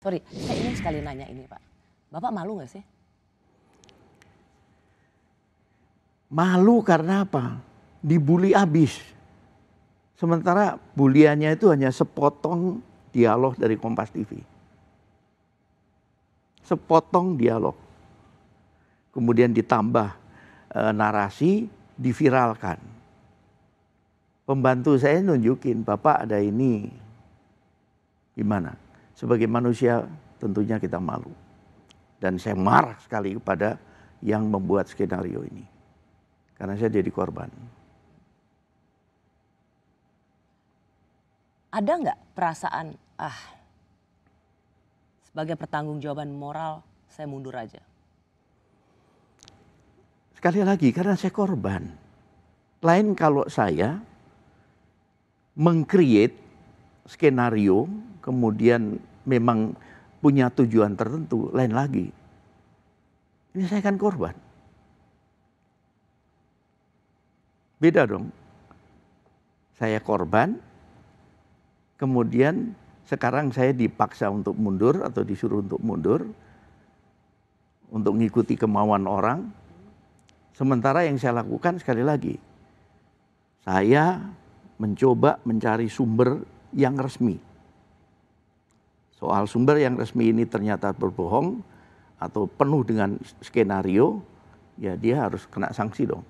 Sorry, saya ingin sekali nanya ini Pak. Bapak malu nggak sih? Malu karena apa? Dibully abis. Sementara buliannya itu hanya sepotong dialog dari Kompas TV. Sepotong dialog. Kemudian ditambah narasi, diviralkan. Pembantu saya nunjukin, Bapak ada ini. Gimana? Sebagai manusia tentunya kita malu. Dan saya marah sekali kepada yang membuat skenario ini. Karena saya jadi korban. Ada nggak perasaan, sebagai pertanggungjawaban moral saya mundur aja? Sekali lagi karena saya korban. Lain kalau saya meng-create skenario kemudian memang punya tujuan tertentu, lain lagi. Ini saya kan korban. Beda dong. Saya korban, kemudian sekarang saya dipaksa untuk mundur atau disuruh untuk mundur, untuk mengikuti kemauan orang. Sementara yang saya lakukan sekali lagi, saya mencoba mencari sumber yang resmi. Soal sumber yang resmi ini ternyata berbohong atau penuh dengan skenario, ya dia harus kena sanksi dong.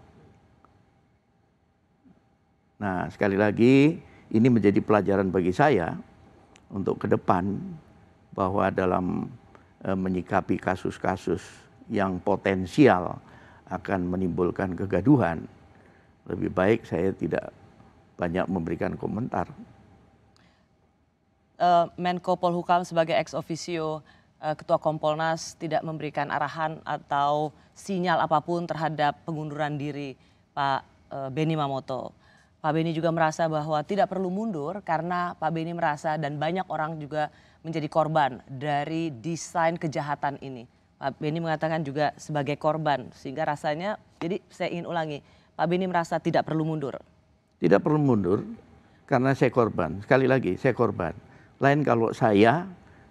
Nah, sekali lagi ini menjadi pelajaran bagi saya untuk ke depan bahwa dalam menyikapi kasus-kasus yang potensial akan menimbulkan kegaduhan, lebih baik saya tidak banyak memberikan komentar. Menko Polhukam sebagai ex officio Ketua Kompolnas tidak memberikan arahan atau sinyal apapun terhadap pengunduran diri Pak Benny Mamoto. Pak Benny juga merasa bahwa tidak perlu mundur karena Pak Benny merasa dan banyak orang juga menjadi korban dari desain kejahatan ini. Pak Benny mengatakan juga sebagai korban sehingga rasanya, jadi saya ingin ulangi, Pak Benny merasa tidak perlu mundur. Tidak perlu mundur karena saya korban. Sekali lagi saya korban. Lain kalau saya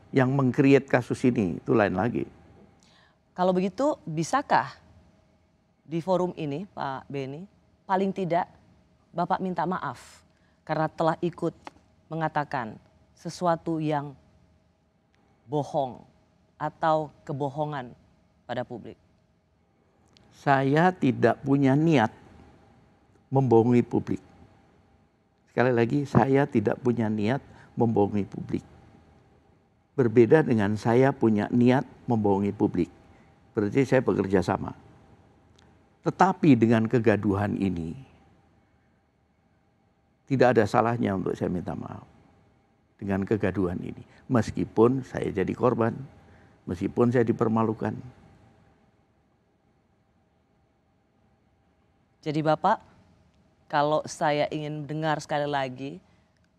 yang meng-create kasus ini, itu lain lagi. Kalau begitu bisakah di forum ini Pak Benny paling tidak Bapak minta maaf karena telah ikut mengatakan sesuatu yang bohong atau kebohongan pada publik? Saya tidak punya niat membohongi publik. Sekali lagi, saya tidak punya niat membohongi publik. Berbeda dengan saya punya niat membohongi publik. Berarti saya bekerja sama. Tetapi dengan kegaduhan ini, tidak ada salahnya untuk saya minta maaf. Dengan kegaduhan ini. Meskipun saya jadi korban, meskipun saya dipermalukan. Jadi Bapak, kalau saya ingin dengar sekali lagi,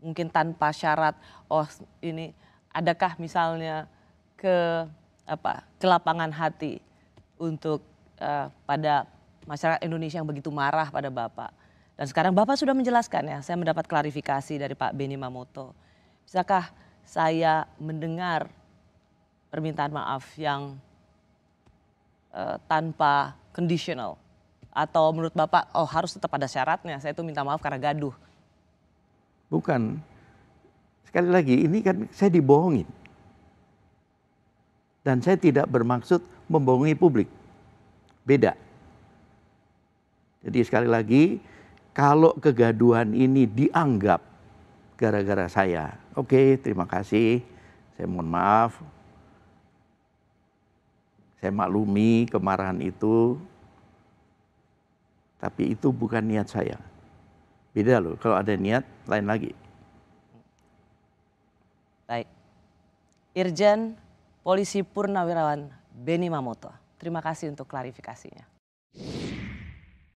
mungkin tanpa syarat, oh ini adakah misalnya ke lapangan hati untuk pada masyarakat Indonesia yang begitu marah pada Bapak. Dan sekarang Bapak sudah menjelaskan ya, saya mendapat klarifikasi dari Pak Benny Mamoto. Bisakah saya mendengar permintaan maaf yang tanpa conditional? Atau menurut Bapak, oh harus tetap ada syaratnya, saya itu minta maaf karena gaduh? Bukan. Sekali lagi, ini kan saya dibohongin. Dan saya tidak bermaksud membohongi publik. Beda. Jadi sekali lagi, kalau kegaduhan ini dianggap gara-gara saya, oke, terima kasih, saya mohon maaf. Saya maklumi kemarahan itu, tapi itu bukan niat saya. Beda loh, kalau ada niat lain lagi. Baik. Irjen Polisi Purnawirawan Benny Mamoto, terima kasih untuk klarifikasinya.